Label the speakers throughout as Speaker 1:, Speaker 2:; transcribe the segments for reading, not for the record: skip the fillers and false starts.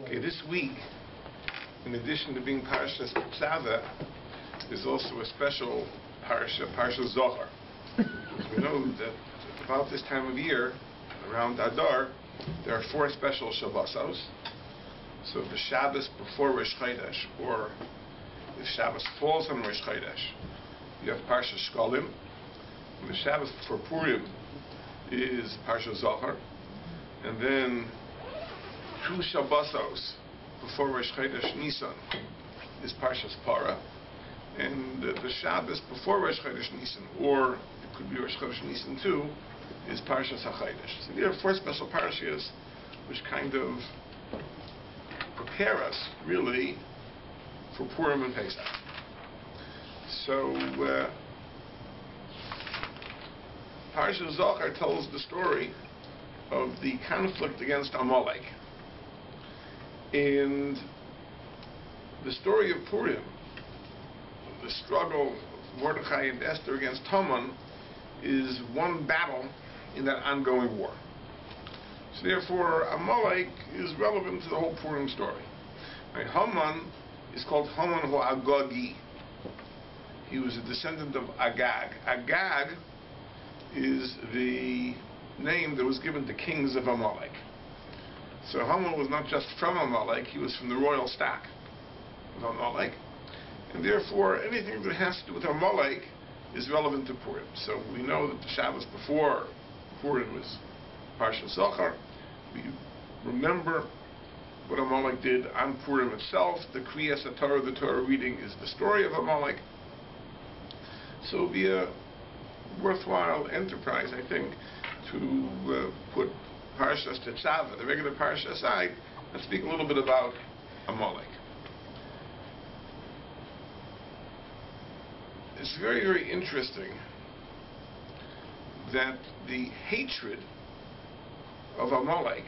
Speaker 1: Okay, this week, in addition to being Parsha Tzava, there's also a special Parsha, Parsha Zachor. We know that about this time of year, around Adar, there are 4 special Shabbosos. So the Shabbos before Rosh Chodesh, or if Shabbos falls on Rosh Chodesh, you have Parsha Shkolim. And the Shabbos before Purim is Parsha Zachor. And then 2 Shabbosos before Rosh Chodesh Nisan is Parsha Parah. And the Shabbos before Rosh Chodesh Nisan, or it could be Rosh Chodesh Nisan too, is Parsha Zachor. So there are 4 special parashas which kind of prepare us, really, for Purim and Pesach. So, Parsha Zachor tells the story of the conflict against Amalek. And the story of Purim, the struggle of Mordechai and Esther against Haman, is one battle in that ongoing war. So therefore, Amalek is relevant to the whole Purim story. Right? Haman is called Haman Agagi. He was a descendant of Agag. Agag is the name that was given to kings of Amalek. So Haman was not just from Amalek, he was from the royal stock of Amalek. And therefore, anything that has to do with Amalek is relevant to Purim. So we know that the Shabbos before Purim was Parsha Zachor. We remember what Amalek did on Purim itself. The Kriyas Torah, the Torah reading, is the story of Amalek. So it would be a worthwhile enterprise, I think, to put Parsha Tzava, the regular Parsha, aside and speak a little bit about Amalek. It's very, very interesting that the hatred of Amalek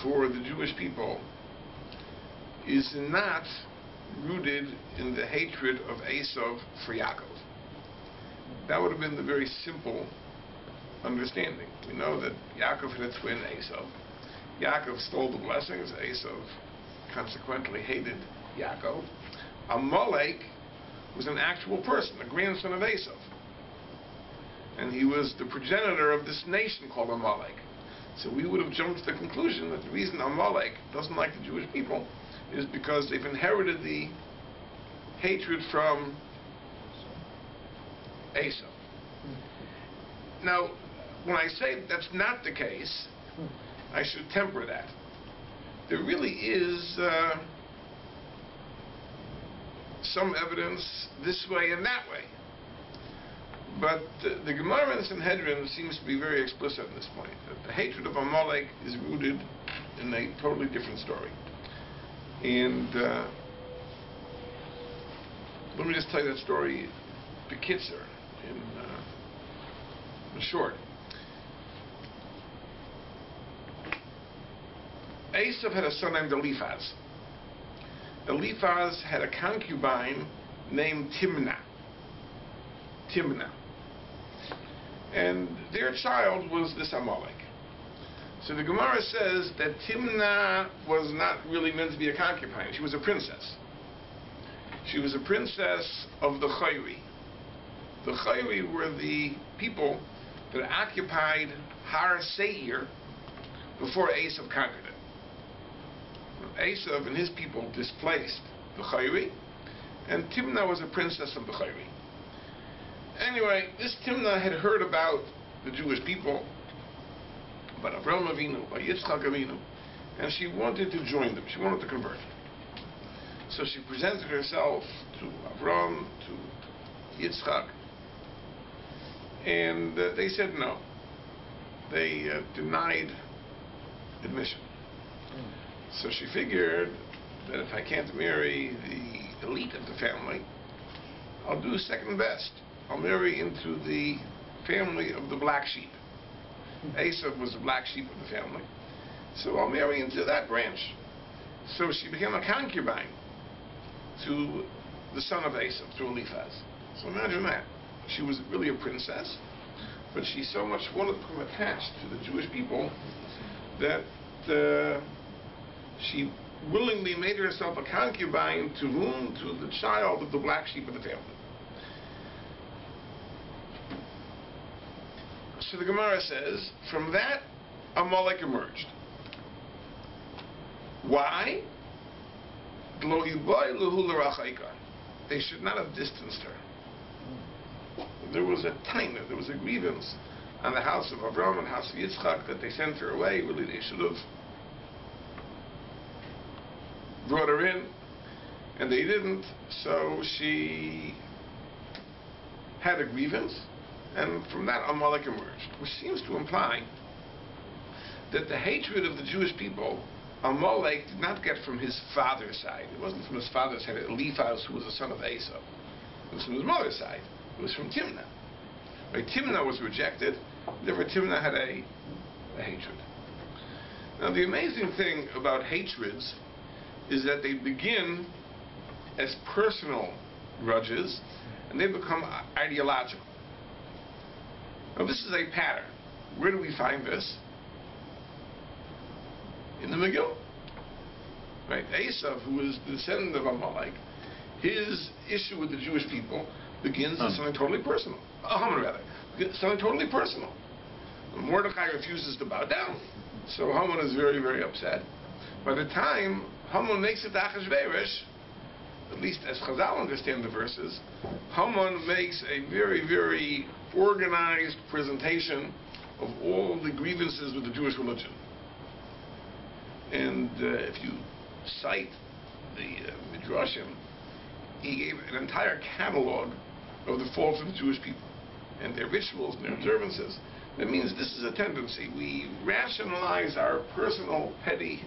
Speaker 1: for the Jewish people is not rooted in the hatred of Esav for Yaakov. That would have been the very simple understanding. We know that Yaakov had a twin, Esav. Yaakov stole the blessings. Esav consequently hated Yaakov. Amalek was an actual person, a grandson of Esav. And he was the progenitor of this nation called Amalek. So we would have jumped to the conclusion that the reason Amalek doesn't like the Jewish people is because they've inherited the hatred from Esav. Now, when I say that's not the case, I should temper that. There really is some evidence this way and that way. But the Gemara in Sanhedrin seems to be very explicit at this point, that the hatred of Amalek is rooted in a totally different story. And let me just tell you that story bekitzer, in short. Esav had a son named Eliphaz. Eliphaz had a concubine named Timnah. And their child was this Amalek. So the Gemara says that Timnah was not really meant to be a concubine. She was a princess. She was a princess of the Chayri. The Chayri were the people that occupied Har Seir before Esav conquered it. Esav and his people displaced the Chayri, and Timnah was a princess of the Chayri. Anyway, this Timnah had heard about the Jewish people, about Avraham Avinu, about Yitzchak Avinu, and she wanted to join them. She wanted to convert. So she presented herself to Avraham, to Yitzchak, and they said no. They denied admission. So she figured that if I can't marry the elite of the family, I'll do second best. I'll marry into the family of the black sheep. Esav was the black sheep of the family. So I'll marry into that branch. So she became a concubine to the son of Esav, to Eliphaz. So imagine that. She was really a princess, but she so much wanted to become attached to the Jewish people that She willingly made herself a concubine to whom? To the child of the black sheep of the family. So the Gemara says, from that, Amalek emerged. Why? They should not have distanced her. There was a time, there was a grievance on the house of Avraham and house of Yitzchak that they sent her away. Really, they should have brought her in, and they didn't. So she had a grievance, and from that Amalek emerged, which seems to imply that the hatred of the Jewish people, Amalek did not get from his father's side. It wasn't from his father's side, Eliphaz, who was the son of Esau. It was from his mother's side. It was from Timnah. Right? Timnah was rejected, therefore Timnah had a hatred. Now the amazing thing about hatreds is that they begin as personal grudges and they become ideological. Now this is a pattern. Where do we find this? In the Megillah. Right? Esau, who is the descendant of Amalek, his issue with the Jewish people begins as something totally personal. Haman, rather. Something totally personal. Mordechai refuses to bow down. So Haman is very, very upset. By the time Haman makes it to Achashverosh, at least as Chazal understand the verses, Haman makes a very, very organized presentation of all the grievances with the Jewish religion. And if you cite the Midrashim, he gave an entire catalog of the faults of the Jewish people and their rituals and their observances. That means this is a tendency. We rationalize our personal, petty,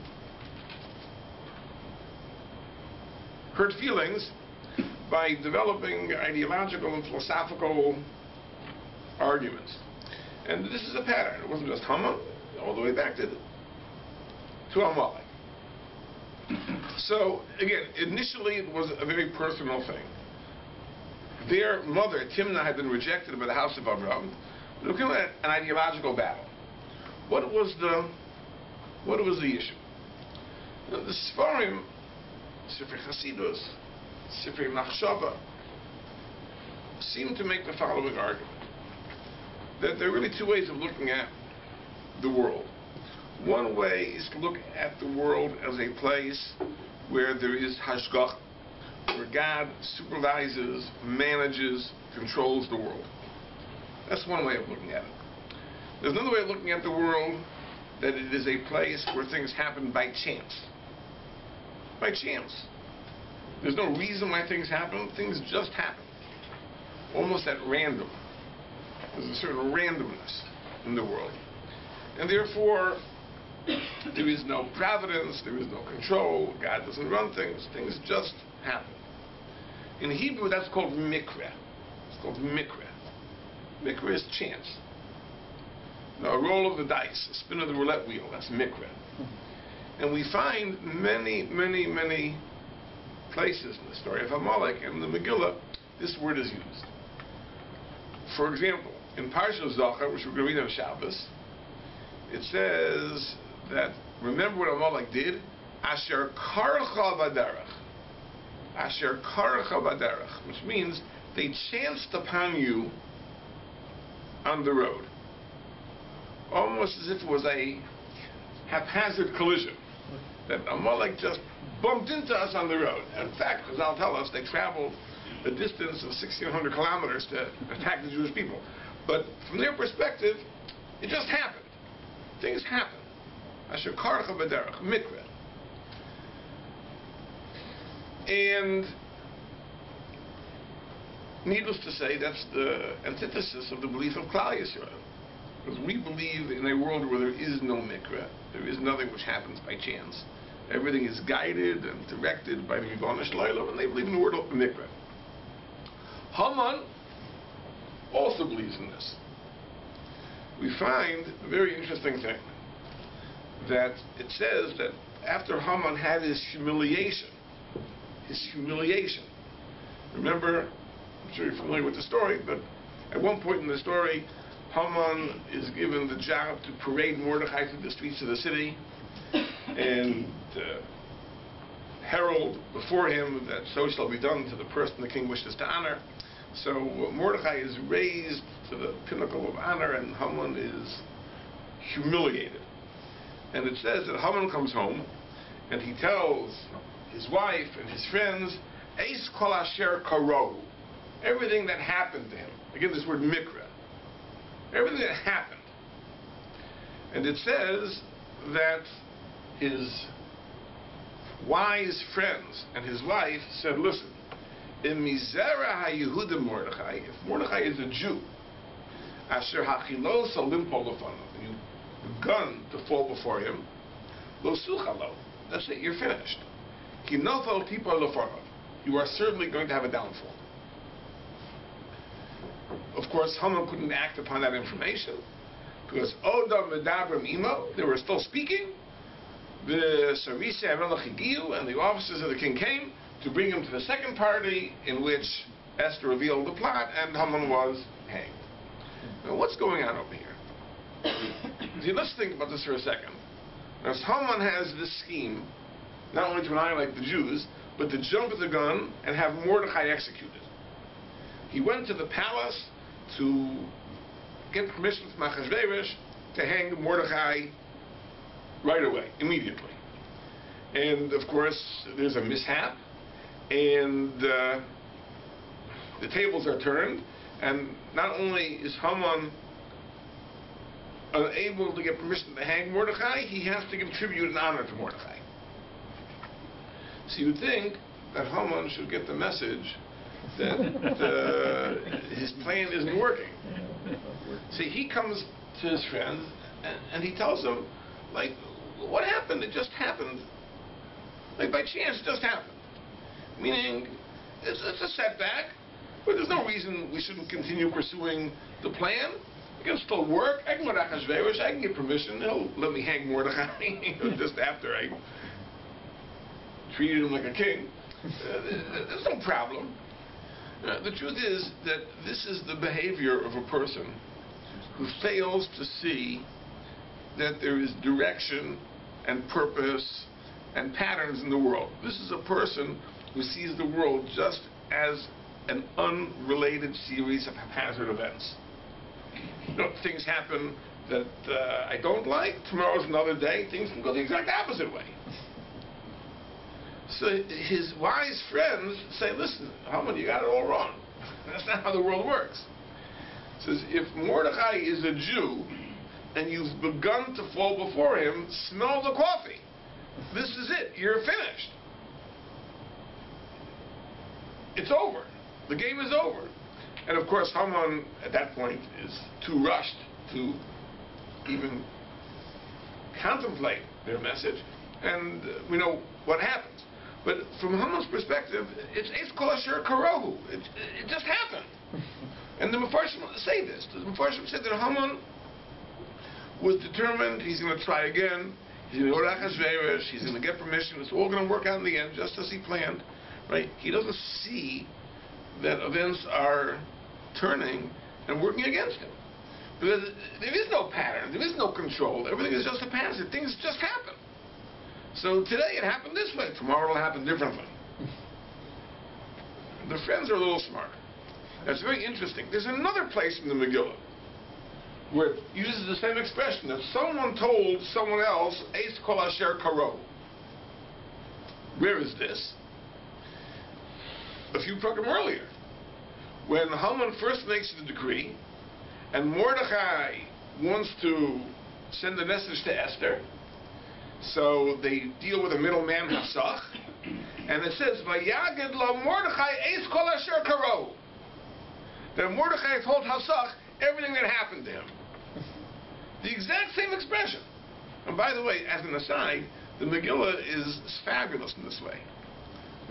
Speaker 1: hurt feelings by developing ideological and philosophical arguments. And this is a pattern. It wasn't just Haman, all the way back to Amalek. So, again, initially it was a very personal thing. Their mother, Timnah, had been rejected by the house of Avraham. They became an ideological battle. What was the issue? Now, the Sfarim, Sifrei Chasidus, Sifrei Machshava, seem to make the following argument: that there are really two ways of looking at the world. One way is to look at the world as a place where there is hashgach, where God supervises, manages, controls the world. That's one way of looking at it. There's another way of looking at the world, that it is a place where things happen by chance. By chance. There's no reason why things happen. Things just happen. Almost at random. There's a certain randomness in the world. And therefore, there is no providence, there is no control, God doesn't run things, things just happen. In Hebrew, that's called mikra. It's called mikra. Mikra is chance. Now, a roll of the dice, a spin of the roulette wheel, that's mikra. And we find many, many, many places in the story of Amalek and the Megillah, this word is used. For example, in Parsha Zachor, which we're going to read on Shabbos, it says that, remember what Amalek did? Asher karcha baderech. Asher karcha baderech, which means they chanced upon you on the road. Almost as if it was a haphazard collision. That Amalek just bumped into us on the road. In fact, Chazal tell us they traveled a distance of 1,600 kilometers to attack the Jewish people. But from their perspective, it just happened. Things happen. Asher karcha baderech, mikra. And needless to say, that's the antithesis of the belief of Klal Yisrael. Because we believe in a world where there is no mikra, there is nothing which happens by chance. Everything is guided and directed by the Ribono Shel Olam, and they believe in the word mikra. Haman also believes in this. We find a very interesting thing, that it says that after Haman had his humiliation, remember, I'm sure you're familiar with the story, but at one point in the story, Haman is given the job to parade Mordechai through the streets of the city, and herald before him that so shall be done to the person the king wishes to honor. So Mordechai is raised to the pinnacle of honor, and Haman is humiliated. And it says that Haman comes home, and he tells his wife and his friends, Eis kol asher karo, everything that happened to him. Again, this word mikra. Everything that happened. And it says that his wise friends and his wife said, listen, in Mizera HaYehuda Mordechai, if Mordechai is a Jew, Asher HaChilo Salim Polofanav, and you've begun to fall before him, Lo Suchalo, that's it, you're finished. Kinofel Tipa Lofanav, you are certainly going to have a downfall. Of course, Haman couldn't act upon that information, because Odam Medabram Imo, they were still speaking. The Sarisi Amalek and the officers of the king came to bring him to the second party, in which Esther revealed the plot, and Haman was hanged. Now, what's going on over here? See, let's think about this for a second. Now, Haman has this scheme, not only to annihilate the Jews, but to jump at the gun and have Mordechai executed. He went to the palace to get permission from Achashverosh to hang Mordechai right away, immediately. And, of course, there's a mishap, and the tables are turned, and not only is Haman unable to get permission to hang Mordechai, he has to contribute an honor to Mordechai. So you would think that Haman should get the message that his plan isn't working. See, he comes to his friends, and he tells them, like, what happened? It just happened. Like, by chance, it just happened. Meaning, it's a setback, but there's no reason we shouldn't continue pursuing the plan. It can still work. I can go to Achashverosh, I can get permission. He'll let me hang Mordechai just after I treated him like a king. There's no problem. The truth is that this is the behavior of a person who fails to see that there is direction and purpose and patterns in the world. This is a person who sees the world just as an unrelated series of haphazard events. You know, things happen that I don't like. Tomorrow's another day. Things can go the exact opposite way. So his wise friends say, listen, Haman, you got it all wrong. That's not how the world works. It says, if Mordechai is a Jew, and you've begun to fall before him, smell the coffee. This is it. You're finished. It's over. The game is over. And of course, Haman, at that point, is too rushed to even contemplate their message. And we know what happens. But from Haman's perspective, it's Eis kol asher karohu. It just happened. And the Mefarshim say this. The Mefarshim said that Haman was determined. He's going to try again. He's going to go to Achashverosh. He's going to get permission. It's all going to work out in the end, just as he planned. Right? He doesn't see that events are turning and working against him. Because there is no pattern. There is no control. Everything is just a pattern. Things just happen. So today it happened this way. Tomorrow it'll happen differently. The friends are a little smart. That's very interesting. There's another place in the Megillah where it uses the same expression, that someone told someone else, Eis kol asher karo. Where is this? A few paragraph earlier, when Haman first makes the decree, and Mordechai wants to send a message to Esther, so they deal with a middleman, Hasach, and it says, Vayagid la Mordechai Eis kol asher karo. That Mordechai told Hasach everything that happened to him. The exact same expression. And by the way, as an aside, the Megillah is fabulous in this way.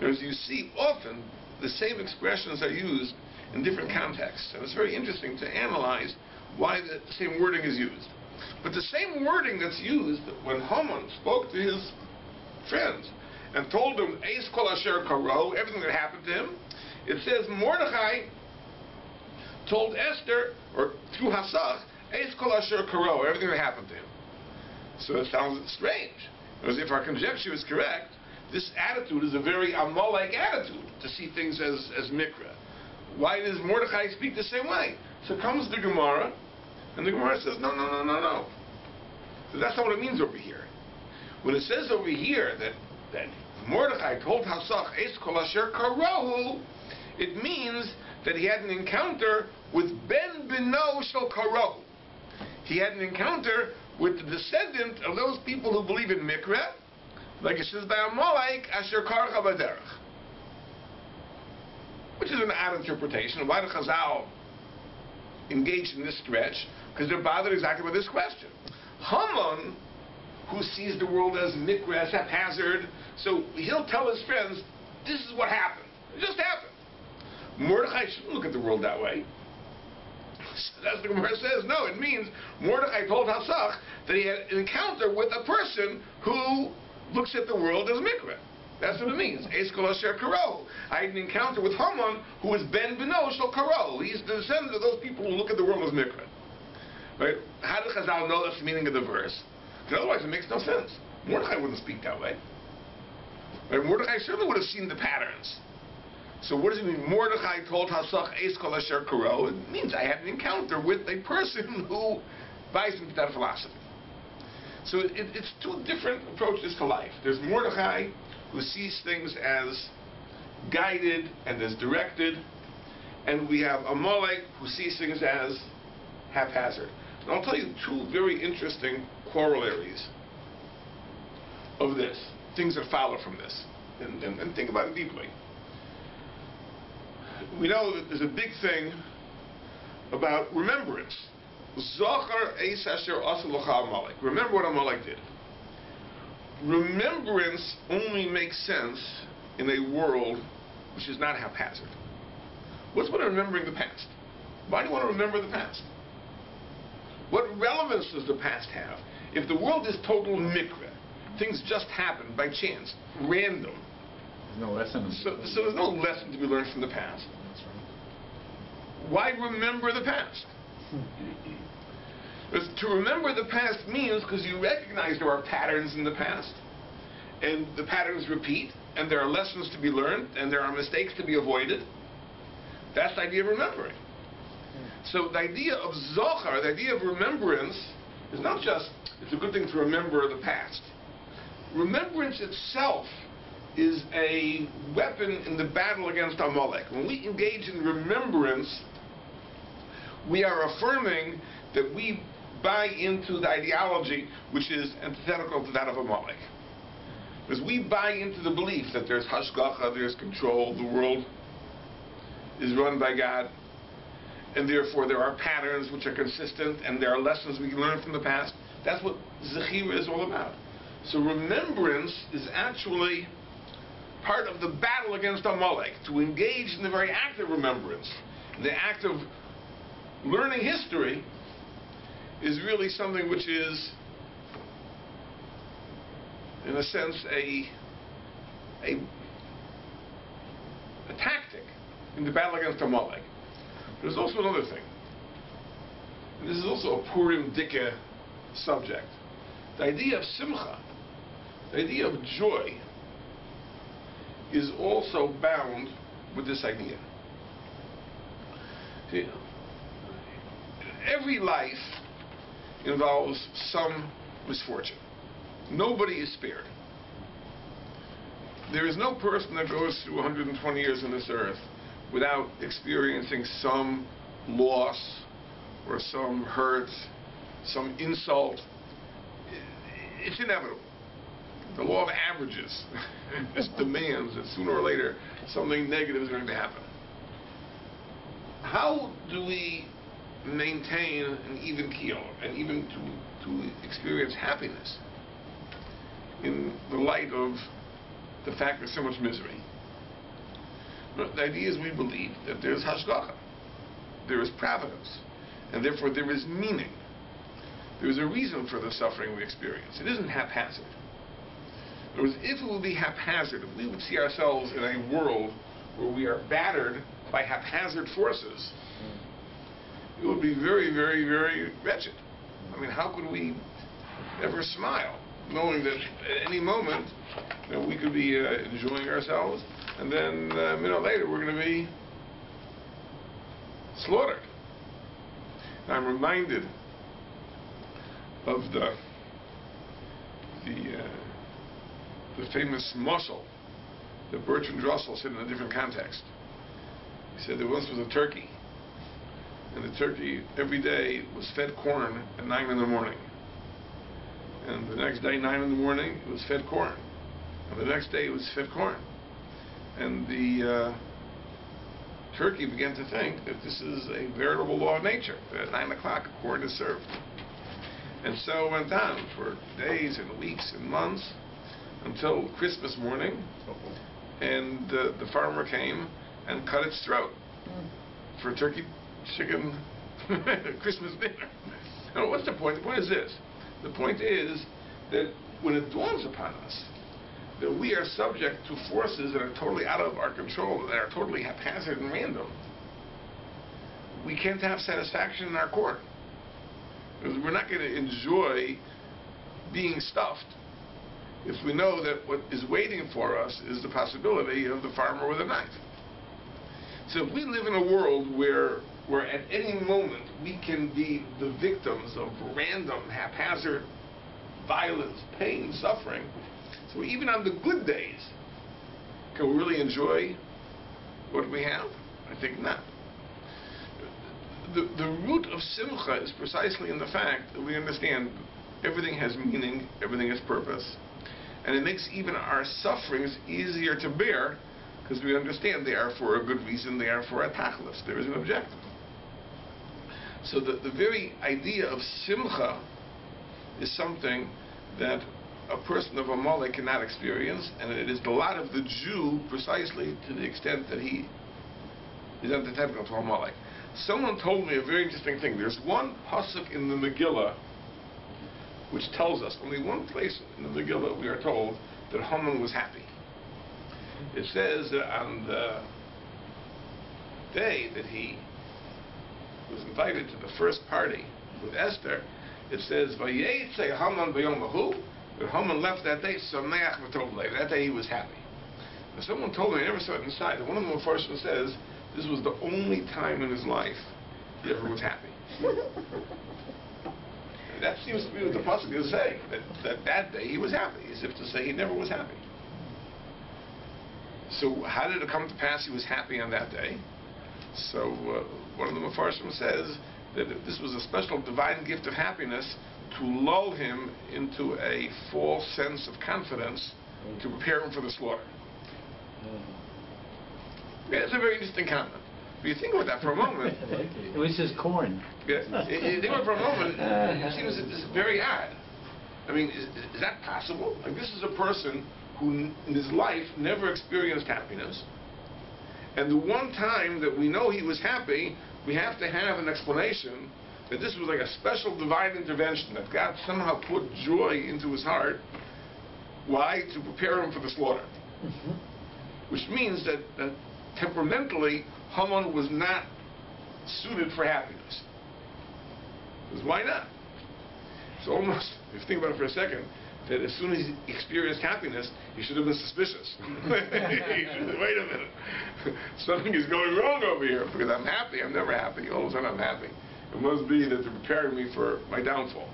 Speaker 1: As you see, often the same expressions are used in different contexts. And it's very interesting to analyze why the same wording is used. But the same wording that's used when Haman spoke to his friends and told them, Eis kol asher karo, everything that happened to him, it says Mordechai told Esther, or through Hasach, Eis kol asher karo, everything that happened to him. So it sounds strange. Because if our conjecture is correct, this attitude is a very Amalek attitude, to see things as mikra. Why does Mordechai speak the same way? So comes the Gemara, and the Gemara says, no. So that's not what it means over here. When it says over here that Mordechai told Hasach, Es kol asher karohu, it means that he had an encounter with Ben Bino Shel Karohu. He had an encounter with the descendant of those people who believe in Mikra, like it says by Amalek, Asher Karcha Baderech. Which is an odd interpretation. Why did Chazal engage in this stretch? Because they're bothered exactly with this question. Haman, who sees the world as Mikra, as haphazard, so he'll tell his friends, this is what happened. It just happened. Mordechai shouldn't look at the world that way. That's what the Gemara says. No, it means Mordechai told Hasach that he had an encounter with a person who looks at the world as mikra. That's what it means. Es kol asher karo. I had an encounter with Haman, who is Ben Bino Shel Karo. He's the descendant of those people who look at the world as mikra. Right? How did Chazal know that's the meaning of the verse? Because otherwise it makes no sense. Mordechai wouldn't speak that way. Right? Mordechai certainly would have seen the patterns. So what does it mean? Mordechai told Hasach Es kol asher karo. It means I had an encounter with a person who buys into that philosophy. So it's two different approaches to life. There's Mordechai, who sees things as guided and as directed, and we have Amalek, who sees things as haphazard. And I'll tell you two very interesting corollaries of this, things that follow from this, and think about it deeply. We know that there's a big thing about remembrance. Zachor es asher asa l'cha Amalek. Remember what Amalek did. Remembrance only makes sense in a world which is not haphazard. What's with remembering the past? Why do you want to remember the past? What relevance does the past have? If the world is total mikra, things just happen by chance, random.
Speaker 2: No lesson.
Speaker 1: So there's no lesson to be learned from the past.
Speaker 2: That's right.
Speaker 1: Why remember the past? Because to remember the past means because you recognize there are patterns in the past, and the patterns repeat, and there are lessons to be learned, and there are mistakes to be avoided. That's the idea of remembering. So the idea of Zachor, the idea of remembrance, is not just, it's a good thing to remember the past. Remembrance itself is a weapon in the battle against Amalek. When we engage in remembrance, we are affirming that we buy into the ideology which is antithetical to that of Amalek. Because we buy into the belief that there's hashgacha, there's control, the world is run by God, and therefore there are patterns which are consistent, and there are lessons we can learn from the past. That's what Zechira is all about. So remembrance is actually part of the battle against Amalek, to engage in the very act of remembrance. The act of learning history is really something which is, in a sense, a tactic in the battle against Amalek. There's also another thing. And this is also a Purim Dika subject. The idea of simcha, the idea of joy, is also bound with this idea. See, every life involves some misfortune. Nobody is spared. There is no person that goes through 120 years on this earth without experiencing some loss or some hurt, some insult. It's inevitable. The law of averages just demands that sooner or later something negative is going to happen. How do we maintain an even keel and even to experience happiness in the light of the fact there's so much misery? The idea is we believe that there is hashgacha, there is providence, and therefore there is meaning. There is a reason for the suffering we experience. It isn't haphazard. In other words, if it would be haphazard, if we would see ourselves in a world where we are battered by haphazard forces, it would be very, very, very wretched. I mean, how could we ever smile knowing that at any moment, we could be enjoying ourselves, and then a minute later we're going to be slaughtered. And I'm reminded of the famous mashal that Bertrand Russell said in a different context. He said there once was a turkey, and the turkey every day was fed corn at 9 in the morning. And the next day, 9 in the morning, it was fed corn. And the next day, it was fed corn. And the turkey began to think that this is a veritable law of nature, that at 9 o'clock, corn is served. And so it went on for days and weeks and months until Christmas morning, and the farmer came and cut its throat for turkey, chicken, Christmas dinner. Now, what's the point? The point is this. The point is that when it dawns upon us that we are subject to forces that are totally out of our control, that are totally haphazard and random, we can't have satisfaction in our corn. Because we're not going to enjoy being stuffed if we know that what is waiting for us is the possibility of the farmer with a knife. So if we live in a world where at any moment we can be the victims of random, haphazard violence, pain, suffering, so even on the good days, can we really enjoy what we have? I think not. The root of simcha is precisely in the fact that we understand everything has meaning, everything has purpose, and it makes even our sufferings easier to bear because we understand they are for a good reason, they are for a tachlis, there is an objective. So the very idea of simcha is something that a person of Amalek cannot experience, and it is the lot of the Jew precisely to the extent that he is antithetical to Amalek. Someone told me a very interesting thing. There's one pasuk in the Megillah which tells us, only one place in the Megillah we are told that Haman was happy. It says that on the day that he was invited to the first party with Esther, it says, Vayetze Haman b'yom hahu, that Haman left that day, Sameach v'tov lev. That day he was happy. Now, someone told me, I never saw it inside, that one of the Mefarshim says this was the only time in his life he ever was happy. That seems to be what the pasuk is saying, that day he was happy, as if to say he never was happy. So how did it come to pass he was happy on that day? So one of the Mefarshim says that this was a special divine gift of happiness to lull him into a false sense of confidence to prepare him for the slaughter. Yeah, it's a very interesting comment. But you think about that for a moment.
Speaker 2: It was just corn.
Speaker 1: Yeah, you think about it for a moment, it seems that this is very odd. I mean, is that possible? Like, this is a person who in his life never experienced happiness. And the one time that we know he was happy, we have to have an explanation that this was like a special divine intervention, that God somehow put joy into his heart. Why? To prepare him for the slaughter. Which means that temperamentally, Haman was not suited for happiness. Because why not? It's almost, if you think about it for a second, that as soon as he experienced happiness, he should have been suspicious. He should have, wait a minute. Something is going wrong over here, because I'm happy. I'm never happy. All of a sudden I'm happy. It must be that they're preparing me for my downfall.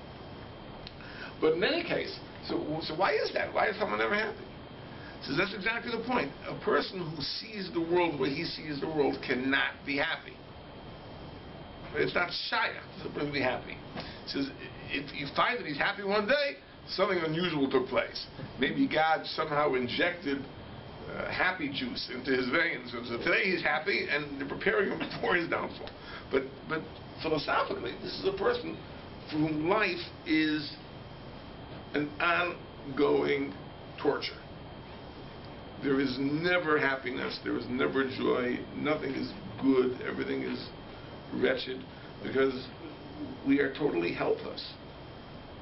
Speaker 1: But in any case, so why is that? Why is someone never happy? So that's exactly the point. A person who sees the world the way he sees the world cannot be happy. It's not shayach to be happy. It says if you find that he's happy one day, something unusual took place. Maybe God somehow injected happy juice into his veins. So today he's happy, and they're preparing him for his downfall. But philosophically, this is a person for whom life is an ongoing torture. There is never happiness. There is never joy. Nothing is good. Everything is wretched, because we are totally helpless.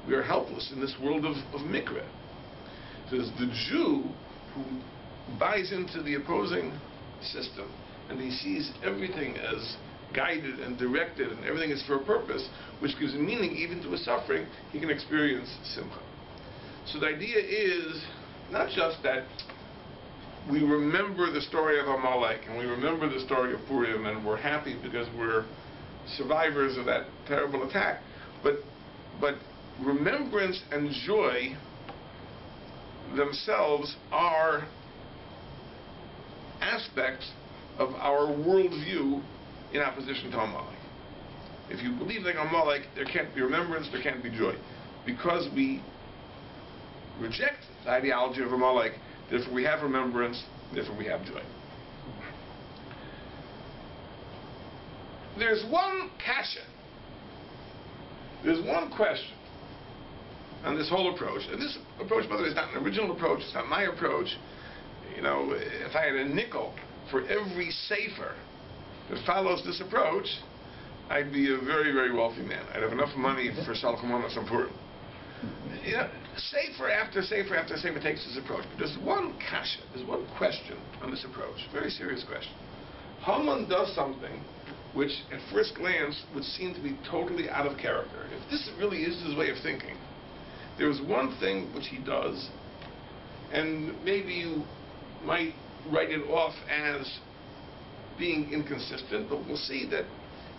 Speaker 1: We are helpless in this world of mikra. So it's the Jew who buys into the opposing system, and he sees everything as guided and directed, and everything is for a purpose, which gives meaning even to his suffering. He can experience simcha. So the idea is not just that we remember the story of Amalek and we remember the story of Purim and we're happy because we're survivors of that terrible attack, but remembrance and joy themselves are aspects of our worldview in opposition to Amalek. If you believe like Amalek, there can't be remembrance, there can't be joy. Because we reject the ideology of Amalek, therefore we have remembrance, therefore we have joy. There's one kasha, there's one question on this whole approach. And this approach, by the way, is not an original approach, it's not my approach. You know, if I had a nickel for every sefer that follows this approach, I'd be a very, very wealthy man. I'd have enough money for Shalchamanos and Purim. You know, sefer after sefer after sefer takes this approach. But there's one kasha, there's one question on this approach, very serious question. Haman does something which, at first glance, would seem to be totally out of character. If this really is his way of thinking, there is one thing which he does, and maybe you might write it off as being inconsistent, but we'll see that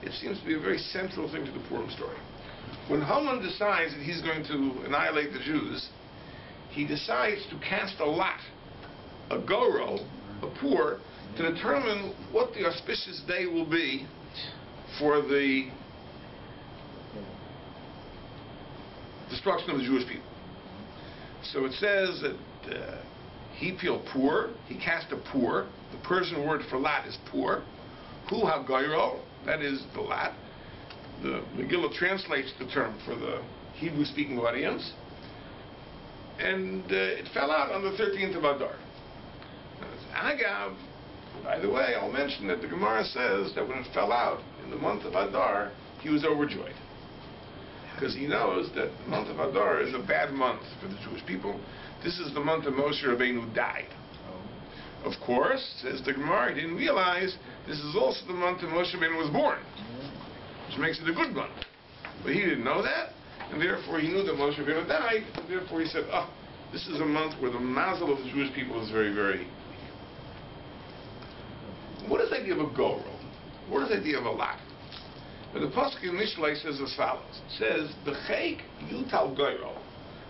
Speaker 1: it seems to be a very central thing to the Purim story. When Haman decides that he's going to annihilate the Jews, he decides to cast a lot, a goro, a pour, to determine what the auspicious day will be for the destruction of the Jewish people. So it says that he peel pour, he cast a pour. The Persian word for lat is pour. Hu ha-goyro, that is the lat. The Megillah translates the term for the Hebrew-speaking audience. And it fell out on the 13th of Adar. Agav, by the way, I'll mention that the Gemara says that when it fell out in the month of Adar, he was overjoyed. Because he knows that the month of Adar is a bad month for the Jewish people. This is the month that Moshe Rabbeinu died. Of course, says the Gemara, he didn't realize this is also the month that Moshe Rabbeinu was born, which makes it a good month. But he didn't know that, and therefore he knew that Moshe Rabbeinu died, and therefore he said, oh, this is a month where the mazel of the Jewish people is very, very... What is the idea of a goro? What is the idea of a lot? But the Pasuk in Mishlei says as follows. It says, B'cheik yutal goro.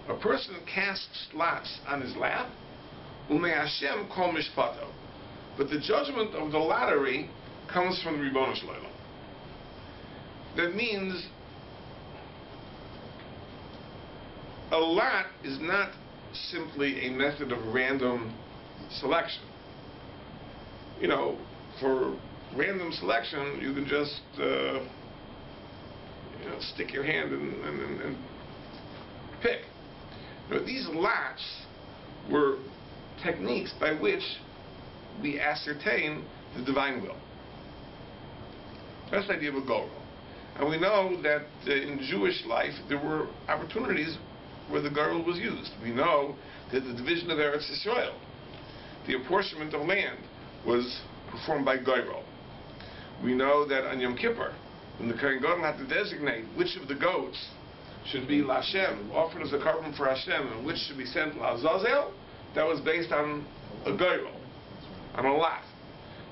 Speaker 1: A person casts lots on his lap, Umei Hashem kol mishpato. But the judgment of the lottery comes from the Ribono Shel Olam. That means a lot is not simply a method of random selection. You know, for random selection, you can just stick your hand and pick. You know, these lots were techniques by which we ascertain the divine will. That's the idea of a goro. And we know that in Jewish life there were opportunities where the goro was used. We know that the division of Eretz Yisrael, the apportionment of land, was performed by goro. We know that on Yom Kippur, when the Kohen Gadol had to designate which of the goats should be L'Hashem, offered as a carbon for Hashem, and which should be sent L'Azazel, that was based on a goro, on a lot.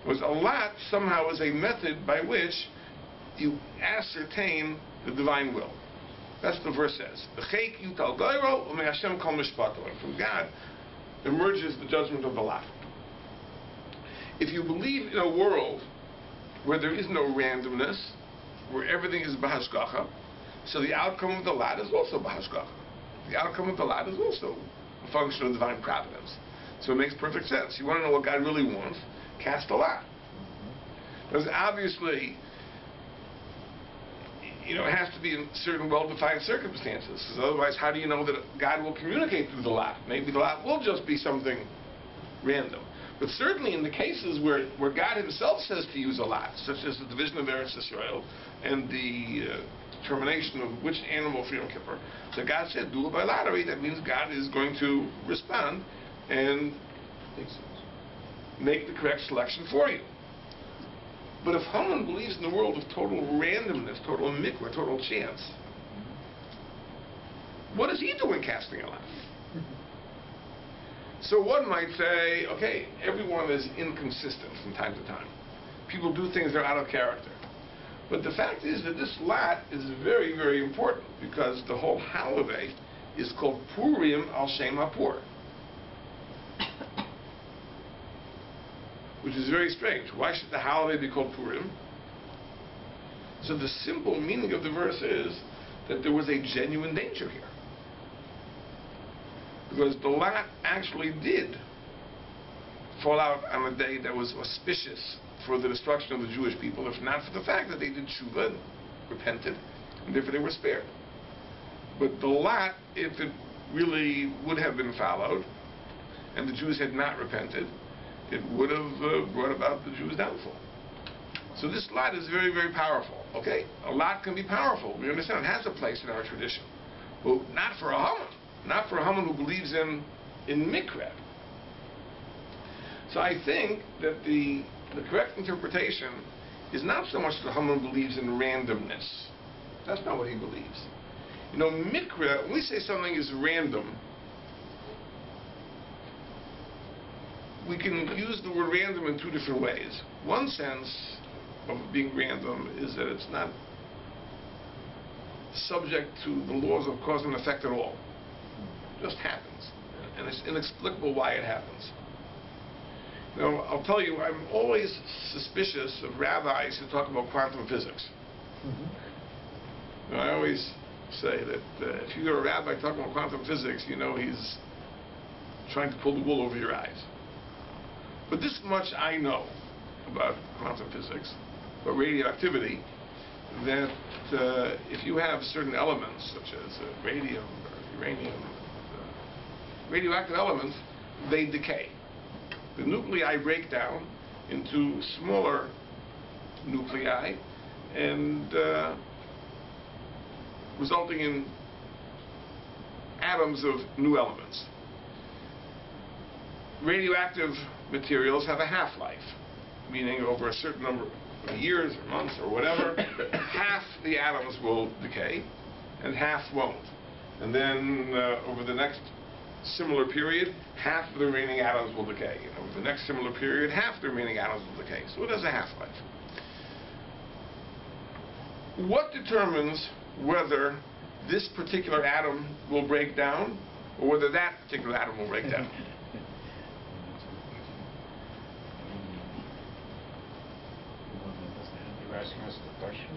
Speaker 1: It was a lot somehow as a method by which you ascertain the divine will. That's what the verse says. B'cheik yutal goro u'mei Hashem kol mishpato. And from God emerges the judgment of the lot. If you believe in a world where there is no randomness, where everything is b'hashgacha, so the outcome of the lot is also b'hashgacha. The outcome of the lot is also a function of divine providence. So it makes perfect sense. You want to know what God really wants? Cast a lot. Because obviously, it has to be in certain well-defined circumstances. Because otherwise, how do you know that God will communicate through the lot? Maybe the lot will just be something random. But certainly in the cases where God himself says to use a lot, such as the division of Eretz Yisrael and the determination of which animal for Yom Kippur, so God said, do it by lottery. That means God is going to respond and make the correct selection for you. But if Haman believes in the world of total randomness, total mikvah, total chance, what is he doing casting a lot? So one might say, okay, everyone is inconsistent from time to time. People do things that are out of character. But the fact is that this lat is very, very important because the whole holiday is called Purim al Shem HaPur, which is very strange. Why should the holiday be called Purim? So the simple meaning of the verse is that there was a genuine danger here. Because the lat actually did fall out on a day that was auspicious for the destruction of the Jewish people, if not for the fact that they did tshuva and repented, and therefore they were spared. But the lat, if it really would have been followed, and the Jews had not repented, it would have brought about the Jews' downfall. So this lat is very, very powerful. Okay, a lat can be powerful. We understand it has a place in our tradition, but not for a Haman. Not for a Haman who believes in mikra. So I think that the correct interpretation is not so much that Haman believes in randomness. That's not what he believes. You know, mikra, when we say something is random, we can use the word random in two different ways. One sense of being random is that it's not subject to the laws of cause and effect at all. It just happens. And it's inexplicable why it happens. Now, I'll tell you, I'm always suspicious of rabbis who talk about quantum physics. Now, I always say that if you hear a rabbi talking about quantum physics, you know he's trying to pull the wool over your eyes. But this much I know about quantum physics, about radioactivity, that if you have certain elements, such as radium or uranium, radioactive elements, they decay. The nuclei break down into smaller nuclei, and resulting in atoms of new elements. Radioactive materials have a half-life, meaning over a certain number of years or months or whatever, half the atoms will decay and half won't. And then over the next similar period, half of the remaining atoms will decay. And over the next similar period, half the remaining atoms will decay. So it has a half-life. What determines whether this particular atom will break down or whether that particular atom will break down?
Speaker 2: You're asking us the question?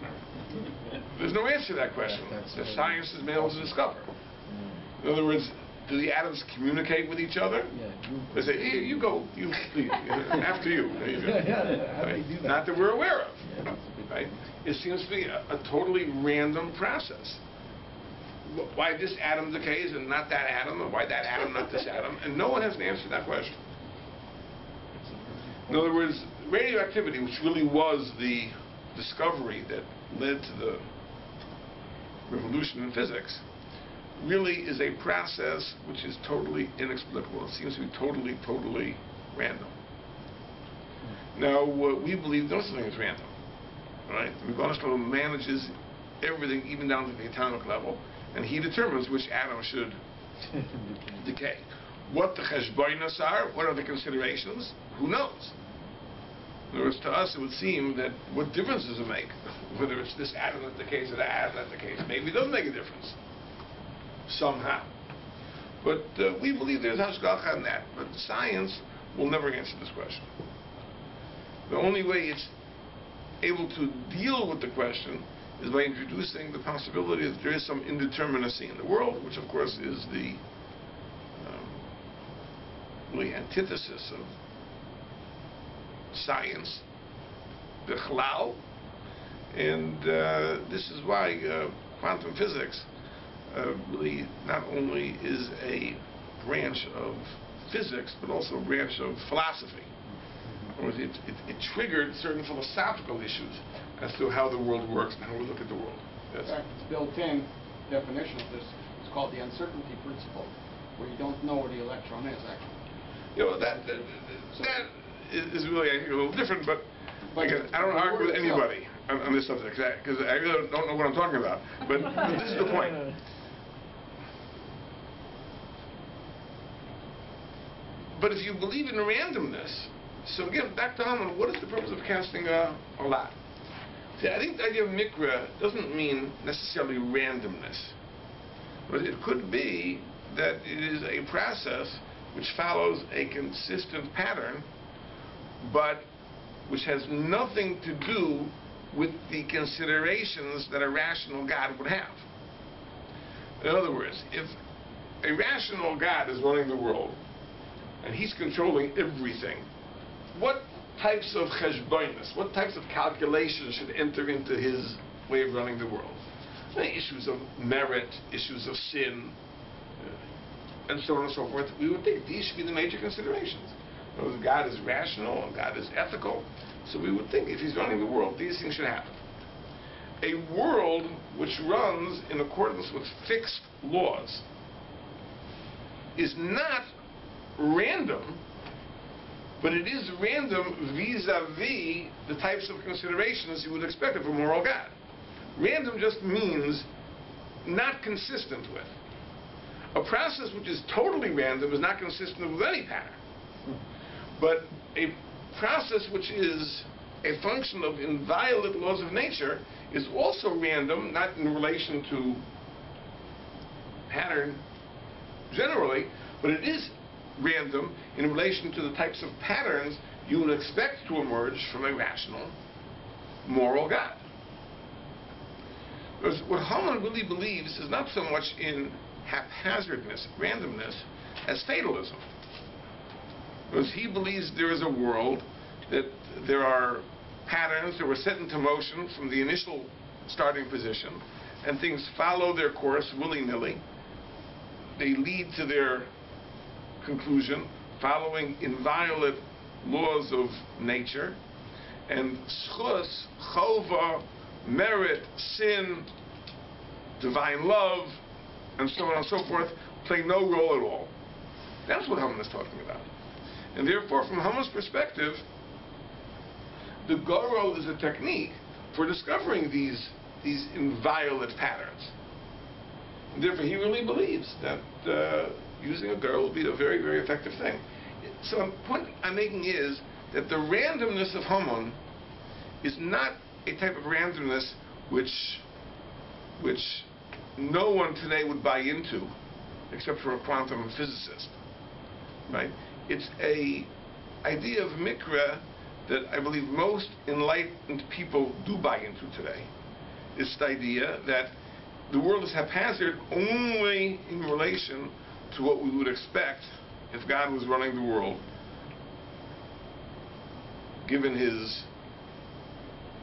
Speaker 1: There's no answer to that question that science has been able to discover. In other words, do the atoms communicate with each other? They say, hey, you go, you please, after you. Right? Not that we're aware of. Right? It seems to be a totally random process. Why this atom decays and not that atom, and why that atom, not this atom, and no one has an answer to that question. In other words, radioactivity, which really was the discovery that led to the revolution in physics, really is a process which is totally inexplicable. It seems to be totally, totally random. Now, we believe no such thing as random. Right? The Rebbeinu Shalom manages everything, even down to the atomic level, and he determines which atom should decay. What the cheshbonos are, what are the considerations? Who knows? In other words, to us it would seem that what difference does it make? Whether it's this atom that decays or that atom that decays. Maybe it does make a difference. Somehow. But we believe there's hashgacha on that. But science will never answer this question. The only way it's able to deal with the question is by introducing the possibility that there is some indeterminacy in the world, which of course is the really antithesis of science, the chalal, and this is why quantum physics really not only is a branch of physics, but also a branch of philosophy. It triggered certain philosophical issues as to how the world works and how we look at the world.
Speaker 3: In fact, it's built-in definition of this. It's called the uncertainty principle, where you don't know where the electron is, actually.
Speaker 1: You know, that is really, I think, a little different, but again, I don't argue with anybody on this subject, because I really don't know what I'm talking about. But this is the point. But if you believe in randomness, so again, back to Haman, what is the purpose of casting a lot? See, I think the idea of mikra doesn't mean necessarily randomness. But it could be that it is a process which follows a consistent pattern, but which has nothing to do with the considerations that a rational God would have. In other words, if a rational God is running the world, and he's controlling everything, what types of cheshbonos, what types of calculations should enter into his way of running the world? Issues of merit, issues of sin, and so on and so forth. We would think these should be the major considerations. God is rational, and God is ethical, so we would think if he's running the world, these things should happen. A world which runs in accordance with fixed laws is not random, but it is random vis-a-vis the types of considerations you would expect of a moral God. Random just means not consistent with. A process which is totally random is not consistent with any pattern. But a process which is a function of inviolate laws of nature is also random, not in relation to pattern generally, but it is random in relation to the types of patterns you would expect to emerge from a rational, moral God. Because what Haman really believes is not so much in haphazardness, randomness, as fatalism. Because he believes there is a world, that there are patterns that were set into motion from the initial starting position, and things follow their course willy-nilly. They lead to their conclusion following inviolate laws of nature, and schus, chova, merit, sin, divine love, and so on and so forth play no role at all. That's what Haman is talking about. And therefore, from Haman's perspective, the Gorel is a technique for discovering these inviolate patterns. And therefore, he really believes that using a girl will be a very, very effective thing. So the point I'm making is that the randomness of Haman is not a type of randomness which no one today would buy into, except for a quantum physicist, right? It's a idea of mikra that I believe most enlightened people do buy into today. It's the idea that the world is haphazard only in relation to what we would expect if God was running the world, given his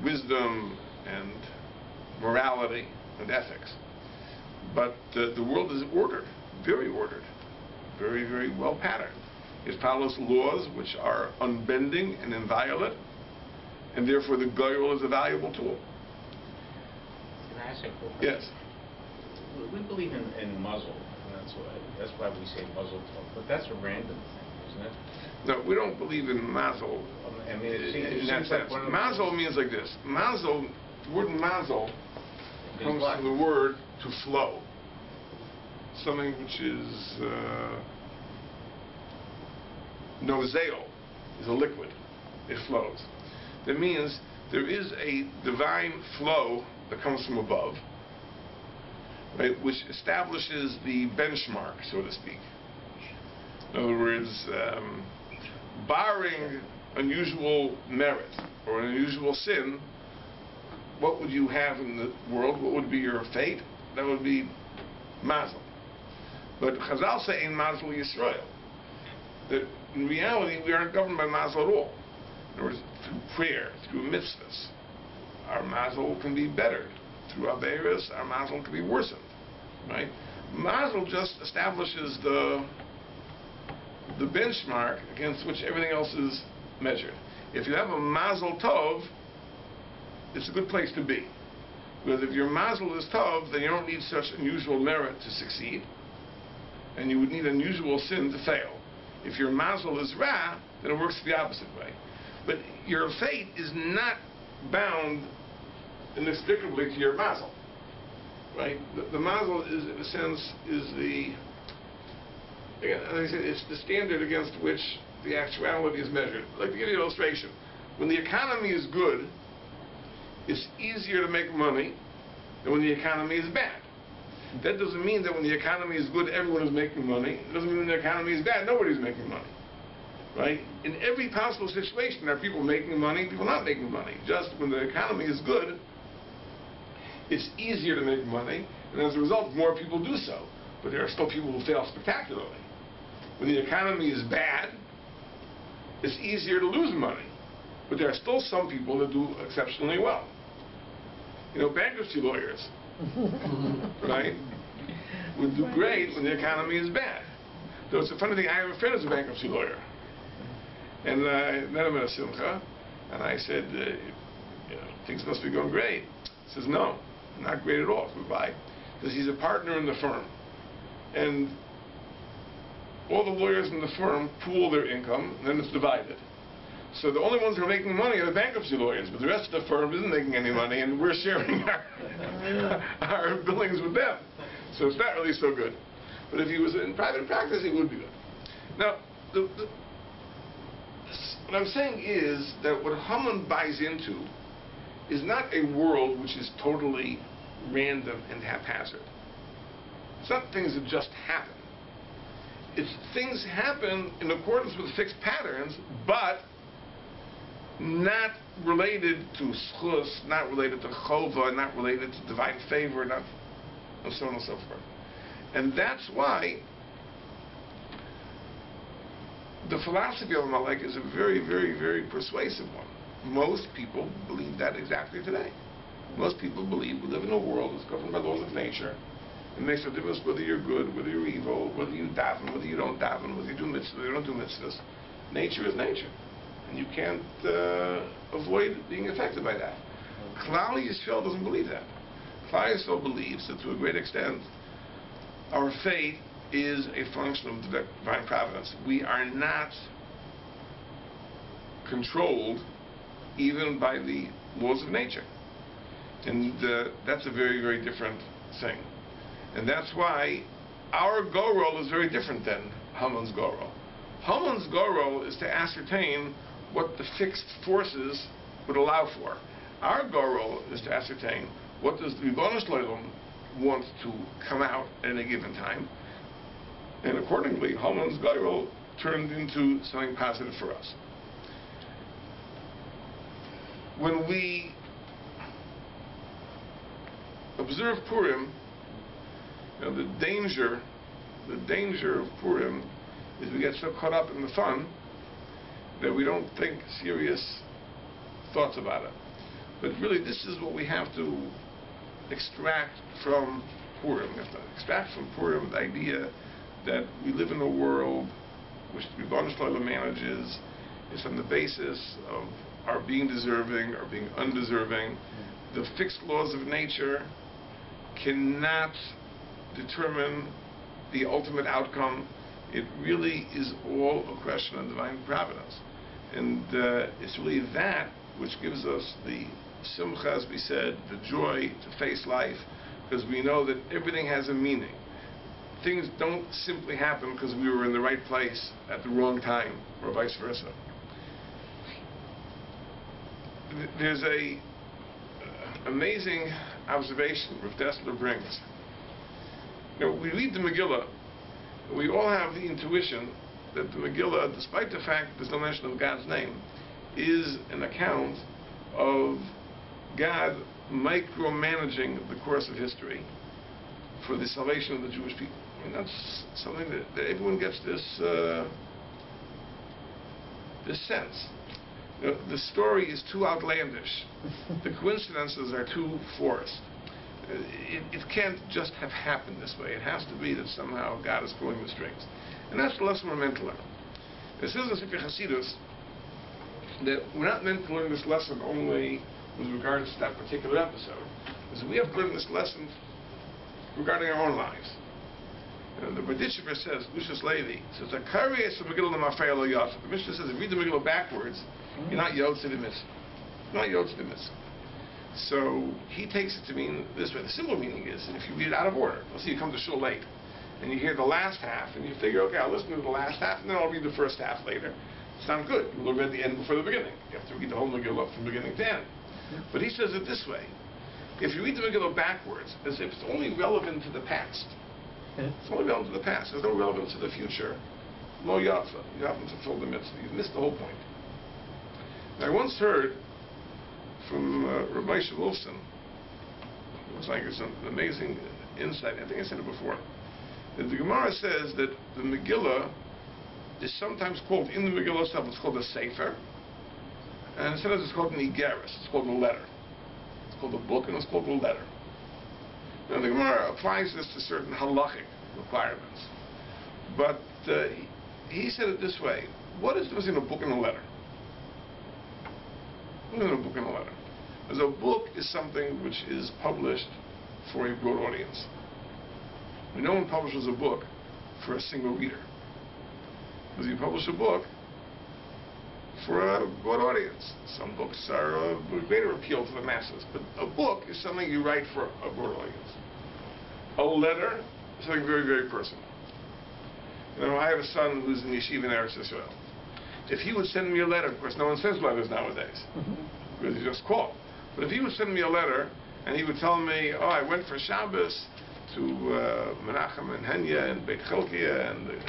Speaker 1: wisdom and morality and ethics. But the world is ordered, very, very well patterned. It follows laws which are unbending and inviolate, and therefore the goyal is a valuable tool.
Speaker 2: Can I ask a question?
Speaker 1: Yes.
Speaker 2: We believe in muzzle, and that's why we say muzzle talk, but that's a random thing, isn't it?
Speaker 1: No, we don't believe in mazel.
Speaker 2: I mean, it
Speaker 1: in that
Speaker 2: seems like
Speaker 1: sense.
Speaker 2: one of the
Speaker 1: Mazel means like this. Mazel, the word mazel comes from the word to flow. Something which is nozeal, is a liquid. It flows. That means there is a divine flow that comes from above, right, which establishes the benchmark, so to speak. In other words, barring unusual merit or an unusual sin, what would you have in the world? What would be your fate? That would be mazel. But Chazal say in mazel Yisrael, that in reality we aren't governed by mazel at all. In other words, through prayer, through mitzvahs, our mazel can be bettered. Through averos, our mazel can be worsened. Right? Mazel just establishes the benchmark against which everything else is measured. If you have a mazel tov, it's a good place to be. Because if your mazel is tov, then you don't need such unusual merit to succeed, and you would need unusual sin to fail. If your mazel is ra, then it works the opposite way. But your fate is not bound inextricably to your mazel. Right? The mazel is, in a sense, is Again, as I said, it's the standard against which the actuality is measured. Like to give you an illustration, when the economy is good, it's easier to make money than when the economy is bad. That doesn't mean that when the economy is good, everyone is making money. It doesn't mean when the economy is bad, nobody's making money. Right? In every possible situation, there are people making money, people not making money. Just when the economy is good, it's easier to make money, and as a result, more people do so. But there are still people who fail spectacularly. When the economy is bad, it's easier to lose money. But there are still some people that do exceptionally well. You know, bankruptcy lawyers, right, would do great when the economy is bad. So it's a funny thing, I have a friend who's a bankruptcy lawyer. And I met him at a simcha, and I said, you know, things must be going great. He says, no, not great at all. Why? Because he's a partner in the firm. And all the lawyers in the firm pool their income, and then it's divided. So the only ones who are making money are the bankruptcy lawyers, but the rest of the firm isn't making any money, and we're sharing our billings with them. So it's not really so good. But if he was in private practice, it would be good. Now, what I'm saying is that what Haman buys into is not a world which is totally random and haphazard. It's not things that just happen. It's things happen in accordance with fixed patterns, but not related to schus, not related to chova, not related to divine favor, and so on and so forth. And that's why the philosophy of Amalek is a very, very, very persuasive one. Most people believe that exactly today. Most people believe we live in a world that's governed by laws of nature. It makes no difference whether you're good, whether you're evil, whether you daven, whether you don't daven, whether you do mitzvahs, whether you don't do mitzvahs. Nature is nature. And you can't avoid being affected by that. Klal Yisrael doesn't believe that. Klal Yisrael believes that to a great extent our fate is a function of divine providence. We are not controlled even by the laws of nature. And that's a very, very different thing. And that's why our goal is very different than Haman's goal. Haman's goal is to ascertain what the fixed forces would allow for. Our goal is to ascertain what does the Ribono Shel Olam want to come out at any given time. And accordingly, Haman's goal turned into something positive for us. When we observe Purim, you know, the danger of Purim is we get so caught up in the fun that we don't think serious thoughts about it. But really, this is what we have to extract from Purim. We have to extract from Purim the idea that we live in a world which the Ribono Shel Olam manages is on the basis of our being deserving or being undeserving. The fixed laws of nature cannot determine the ultimate outcome. It really is all a question of divine providence. And it's really that which gives us the simcha, as we said, the joy to face life, because we know that everything has a meaning. Things don't simply happen because we were in the right place at the wrong time, or vice versa. There's a amazing observation Rav Dessler brings. You know, we read the Megillah, we all have the intuition that the Megillah, despite the fact that there's no mention of God's name, is an account of God micromanaging the course of history for the salvation of the Jewish people. I mean, that's something that everyone gets this sense. You know, the story is too outlandish. The coincidences are too forced. It can't just have happened this way. It has to be that somehow God is pulling the strings. And that's the lesson we're meant to learn. It says in Sefer Hasidus that we're not meant to learn this lesson only with regards to that particular episode. Because we have to learn this lesson regarding our own lives. The Berditchever says, Lucius Levi, says, the Mishnah says, if you read the Megillah backwards, you're not Yotze the Mitzvah. You're not Yotze the Mitzvah. So he takes it to mean this way. The simple meaning is, if you read it out of order, let's say you come to shul late, and you hear the last half, and you figure, okay, I'll listen to the last half, and then I'll read the first half later. It's not good. You'll read the end before the beginning. You have to read the whole Megillah from beginning to end. But he says it this way. If you read the Megillah backwards, as if it's only relevant to the past, it's only relevant to the past. There's no relevance to the future. Lo yatsa. You haven't fulfilled the mitzvah. You've missed the whole point. Now, I once heard from Rabbi Wolfson, it was like it's an amazing insight. I think I said it before. That the Gemara says that the Megillah is sometimes called, in the Megillah itself, it's called a Sefer, and sometimes it's called an Igeris. It's called a letter. It's called a book, and it's called a letter. Now, the Gemara applies this to certain halachic requirements. But he said it this way. What is there in a book and a letter? What is in a book and a letter? As a book is something which is published for a broad audience. No one publishes a book for a single reader. Because you publish a book for a broad audience. Some books are of greater appeal to the masses, but a book is something you write for a broad audience. A letter is something very, very personal. You know, I have a son who's in Yeshiva in Eretz Israel. If he would send me a letter, of course no one sends letters nowadays, because you just call. But if he would send me a letter, and he would tell me, oh, I went for Shabbos to Menachem and Henya and Beit Chelkia, and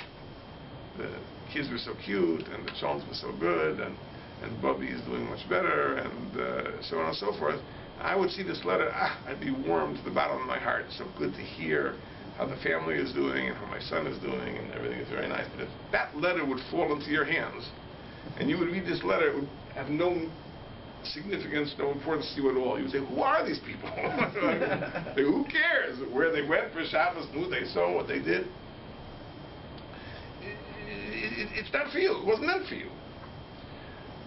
Speaker 1: the kids were so cute, and the children were so good, and Bubby is doing much better, and so on and so forth, I would see this letter, I'd be warmed to the bottom of my heart. It's so good to hear how the family is doing and how my son is doing, and everything is very nice. But if that letter would fall into your hands, and you would read this letter, it would have no significance, no importance to you at all. You would say, who are these people? Who cares where they went for Shabbos, who they saw, what they did? It's not for you. It wasn't meant for you.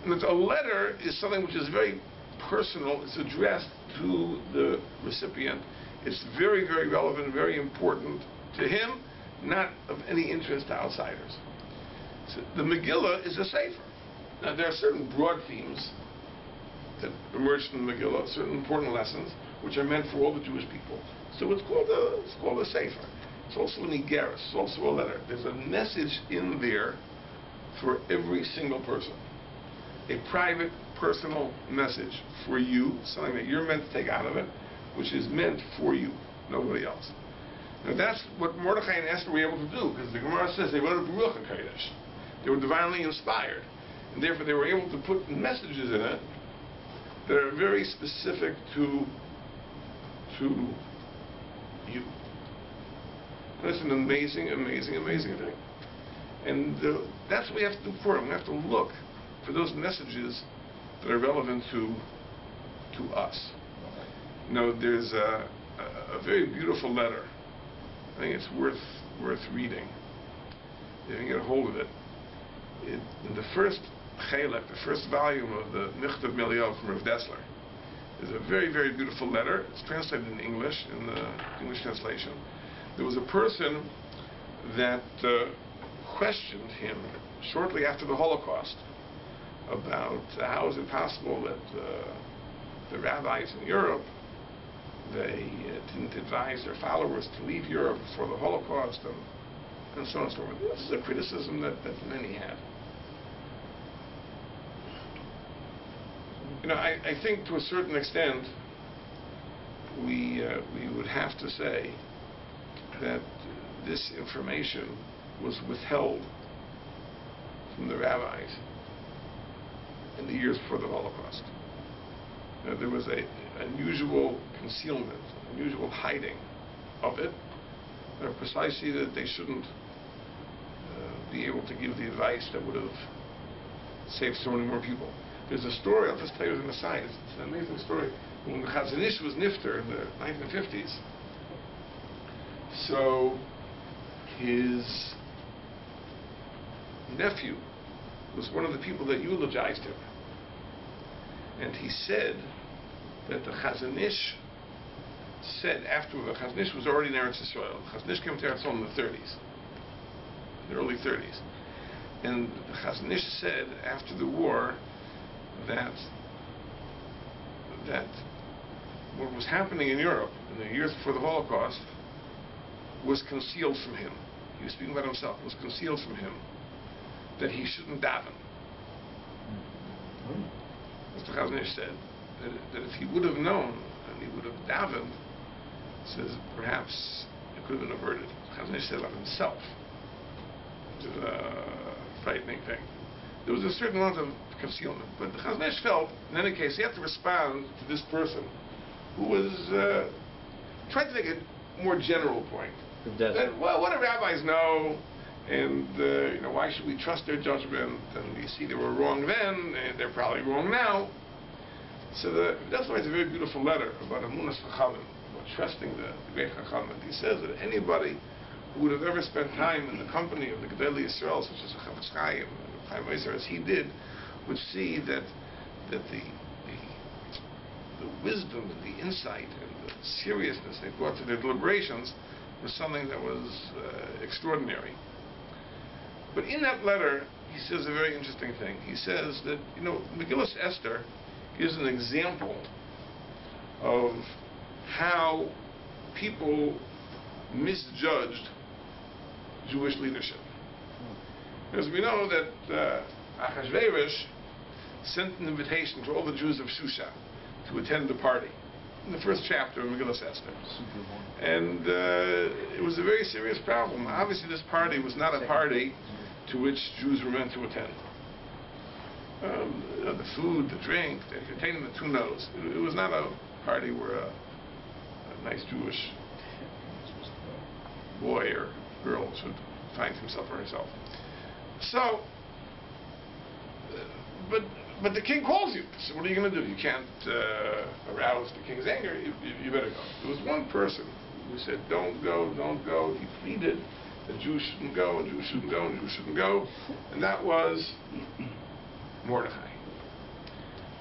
Speaker 1: And a letter is something which is very personal. It's addressed to the recipient. It's very, very relevant, very important to him, not of any interest to outsiders. So the Megillah is a sefer. Now, there are certain broad themes that emerge from the Megillah, certain important lessons, which are meant for all the Jewish people. So it's called a sefer. It's also an igeris. It's also a letter. There's a message in there for every single person. A private, personal message for you, something that you're meant to take out of it, which is meant for you, nobody else. Now that's what Mordechai and Esther were able to do, because the Gemara says they wrote a Baruch HaKodesh. They were divinely inspired, and therefore they were able to put messages in it that are very specific to you. That's an amazing, amazing, amazing thing. And that's what we have to do for it. We have to look for those messages that are relevant to us. You know, there's a very beautiful letter. I think it's worth reading. If you can get a hold of it. In the first chelek, the first volume of the Michtav Meliel from Rav Dessler, is a very, very beautiful letter. It's translated in English, in the English translation. There was a person that questioned him shortly after the Holocaust about how is it possible that the rabbis in Europe, they didn't advise their followers to leave Europe before the Holocaust, and so on and so forth. This is a criticism that many have. You know, I think to a certain extent we would have to say that this information was withheld from the rabbis in the years before the Holocaust. There was an unusual concealment, unusual hiding of it, precisely that they shouldn't be able to give the advice that would have saved so many more people. There's a story, I'll just tell you as an aside, it's an amazing story. When the Chazon Ish was nifter in the 1950s, so his nephew was one of the people that eulogized him. And he said that the Chazon Ish said after the Chazon Ish was already in Eretz Israel. The Chazon Ish came to Eretz Israel in the 30s, the early 30s. And the Chazon Ish said after the war that what was happening in Europe in the years before the Holocaust was concealed from him. He was speaking about himself. It was concealed from him that he shouldn't daven. Mr. Chazanish said that if he would have known and he would have davened, says perhaps it could have been averted. Chazanish said about himself. Which is a frightening thing. There was a certain amount of concealment, but the Chazanish felt, in any case, he had to respond to this person who was trying to make a more general point. That, well, what do rabbis know? And why should we trust their judgment? And you see, they were wrong then, and they're probably wrong now. So that's why it's a very beautiful letter about Amunas Chachamim, about trusting the great Chachamim. He says that anybody who would have ever spent time in the company of the Gedolei Yisrael, such as Chavetz Chaim and Chaim Ozer, as he did, would see that the wisdom and the insight and the seriousness they brought to their deliberations was something that was extraordinary. But in that letter, he says a very interesting thing. He says that, Megillas Esther is an example of how people misjudged Jewish leadership. Because we know that Achashverosh sent an invitation to all the Jews of Shusha to attend the party in the first chapter of Megillas Esther. And it was a very serious problem. Obviously, this party was not a party to which Jews were meant to attend. The food, the drink, the entertainment, who knows? It was not a party where a nice Jewish boy or girl should find himself or herself. So, but the king calls you. So what are you going to do? You can't arouse the king's anger. You better go. There was one person who said, don't go, don't go. He pleaded that Jews shouldn't go, and Jews shouldn't go, and Jews shouldn't go. And that was Mordechai.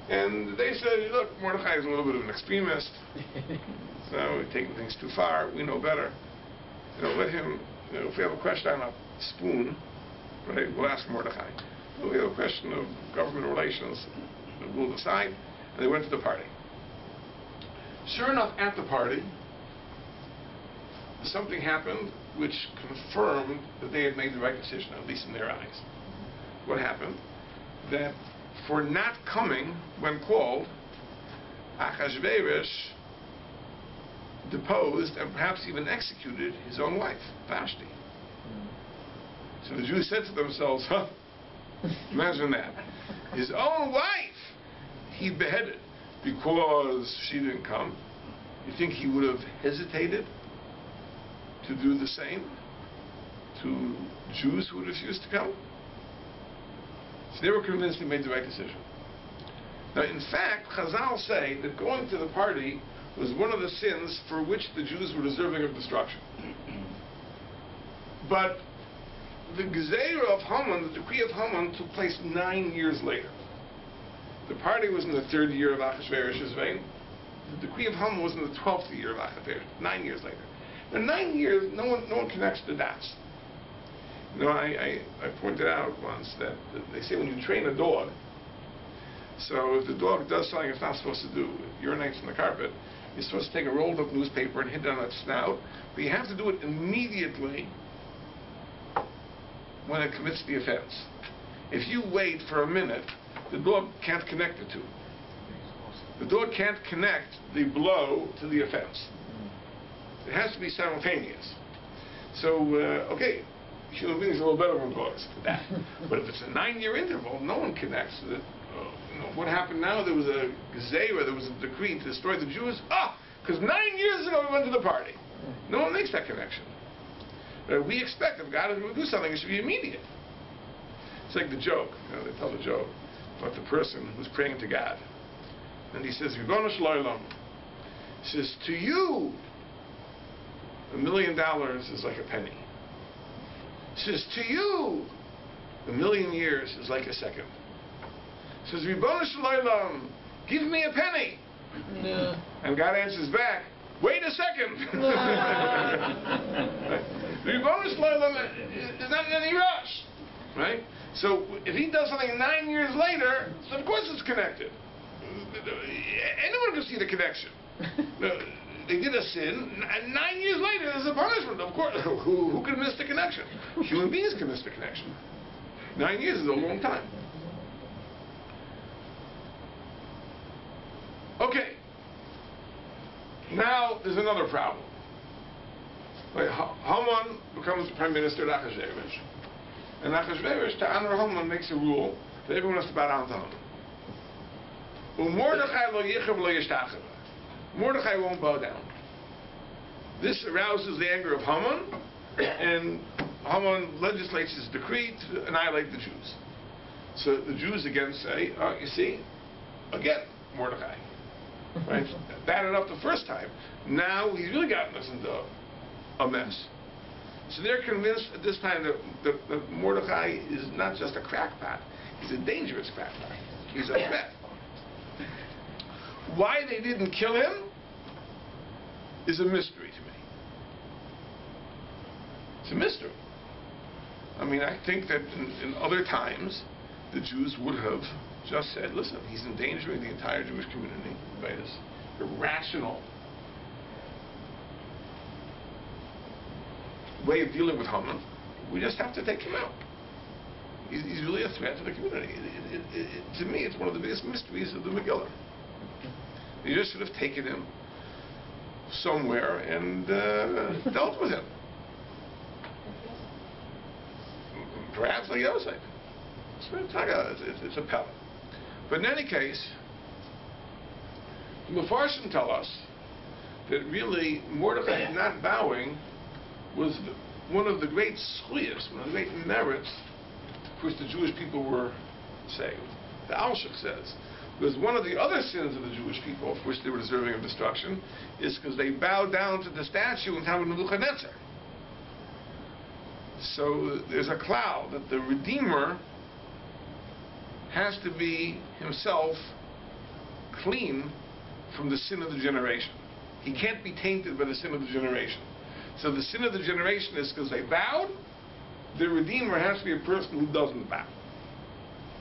Speaker 1: And they said, look, Mordechai is a little bit of an extremist. So he's taking things too far. We know better. Let him, if we have a question on a spoon, right, we'll ask Mordechai. If we have a question of government relations, we'll decide. And they went to the party. Sure enough, at the party, something happened which confirmed that they had made the right decision, at least in their eyes. What happened? That for not coming when called, Achashverosh deposed and perhaps even executed his own wife, Vashti. So the Jews said to themselves, imagine that. His own wife he beheaded because she didn't come. You think he would have hesitated to do the same to Jews who would refuse to come? So they were convinced he made the right decision. Now, in fact, Chazal say that going to the party was one of the sins for which the Jews were deserving of destruction. But the Gezeira of Haman, the decree of Haman, took place 9 years later. The party was in the 3rd year of Achashverosh's reign. The decree of Haman was in the 12th year of Achashverosh, 9 years later. Now, 9 years, no one connects the dots. I pointed out once that they say when you train a dog, so if the dog does something it's not supposed to do, it urinates on the carpet, you're supposed to take a rolled up newspaper and hit it on its snout, but you have to do it immediately when it commits the offense. If you wait for a minute, the dog can't connect the two. The dog can't connect the blow to the offense. It has to be simultaneous. So, okay, human beings are a little better than dogs for that. But if it's a 9-year interval, no one connects to it. What happened now? There was a gezeira, there was a decree to destroy the Jews. Because 9 years ago we went to the party. No one makes that connection. We expect if God is going to do something, it should be immediate. It's like the joke. They tell the joke about the person who's praying to God. And he says, Ribono shel olam. He says, to you, $1 million is like a penny. He says, to you, 1,000,000 years is like a second. He says, Ribono shel olam, give me a penny. No. And God answers back, wait a second. The Ribono shel olam is not in any rush. Right? So if he does something 9 years later, so of course it's connected. Anyone can see the connection. they did a sin, and 9 years later there's a punishment. Of course, who can miss the connection? Human beings can miss the connection. 9 years is a long time. Okay. Now there's another problem. Right, Haman becomes Prime Minister of Achashverosh, and Achashverosh, to honor Haman, makes a rule that everyone has to bow down to Haman. Mordechai lo yichav lo yishtachav. Mordechai won't bow down. This arouses the anger of Haman, and Haman legislates his decree to annihilate the Jews. So the Jews again say, oh, you see, again, Mordechai. Right? Batted up the first time. Now he's really gotten us into a mess. So they're convinced at this time that Mordechai is not just a crackpot, he's a dangerous crackpot. He's a threat. Why they didn't kill him is a mystery to me. It's a mystery. I mean, I think that in other times, the Jews would have just said, listen, he's endangering the entire Jewish community by this irrational way of dealing with Haman. We just have to take him out. He's really a threat to the community. To me, it's one of the biggest mysteries of the Megillah. You just should have taken him somewhere and dealt with him. Perhaps like the other side. It's a pellet. But in any case, the Mepharshim tell us that really Mordechai not bowing was one of the great schuyas, one of the great merits for which the Jewish people were saved. The Alshich says, because one of the other sins of the Jewish people for which they were deserving of destruction is because they bowed down to the statue in time of Nebuchadnezzar. So there's a cloud that the Redeemer has to be himself clean from the sin of the generation. He can't be tainted by the sin of the generation. So the sin of the generation is because they bowed. The Redeemer has to be a person who doesn't bow.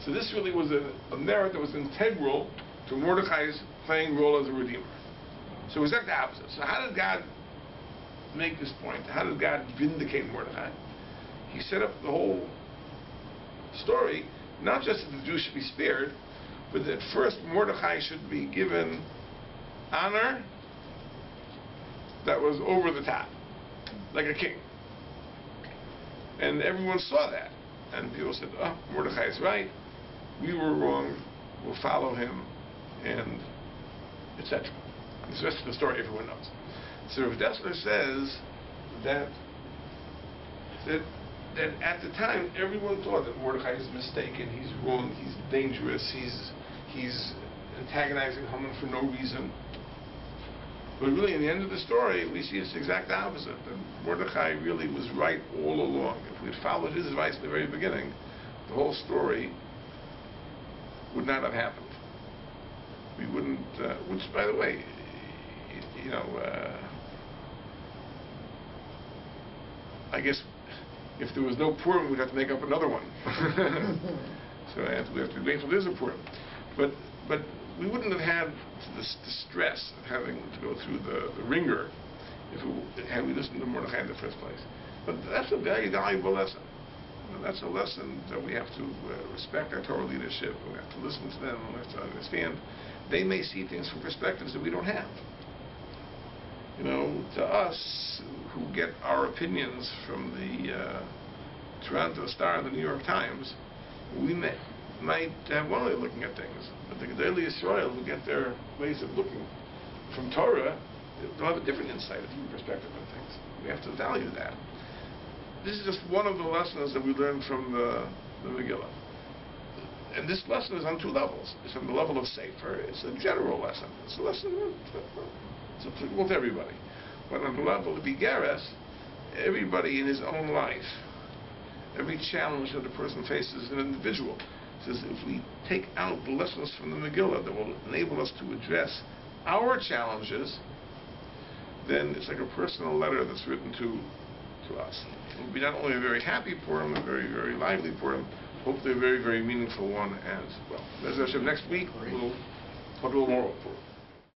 Speaker 1: So this really was a merit that was integral to Mordechai's playing role as a Redeemer. So it was exactly the opposite. So how did God make this point? How did God vindicate Mordechai? He set up the whole story, not just that the Jews should be spared, but that first Mordechai should be given honor that was over the top, like a king. And everyone saw that. And people said, oh, Mordechai is right, we were wrong, we'll follow him, and etc. The rest of the story everyone knows. So Rav Dessler says that at the time everyone thought that Mordechai is mistaken, he's wrong, he's dangerous, he's antagonizing Haman for no reason. But really, in the end of the story, we see it's the exact opposite. That Mordechai really was right all along. If we had followed his advice in the very beginning, the whole story would not have happened. We wouldn't, which, by the way, I guess if there was no Purim, we'd have to make up another one. So we have to wait until there's a Purim. But we wouldn't have had the stress of having to go through the ringer had we listened to Mordechai in the first place. But that's a very valuable lesson. That's a lesson that we have to respect our Torah leadership. We have to listen to them. We have to understand. They may see things from perspectives that we don't have. To us, who get our opinions from the Toronto Star and the New York Times, we might have one way of looking at things, but the Gedolei Yisrael who get their ways of looking from Torah, they'll have a different insight, a different perspective on things. We have to value that. This is just one of the lessons that we learned from the Megillah. And this lesson is on two levels. It's on the level of Sefer. It's a general lesson. It's a lesson it's applicable to everybody. But on the level of Igeres, everybody in his own life, every challenge that a person faces as an individual, says if we take out the lessons from the Megillah that will enable us to address our challenges, then it's like a personal letter that's written to us. It will be not only a very happy Purim, a very, very lively Purim, hopefully a very, very meaningful one as well. Next week, we'll talk a little more about Purim.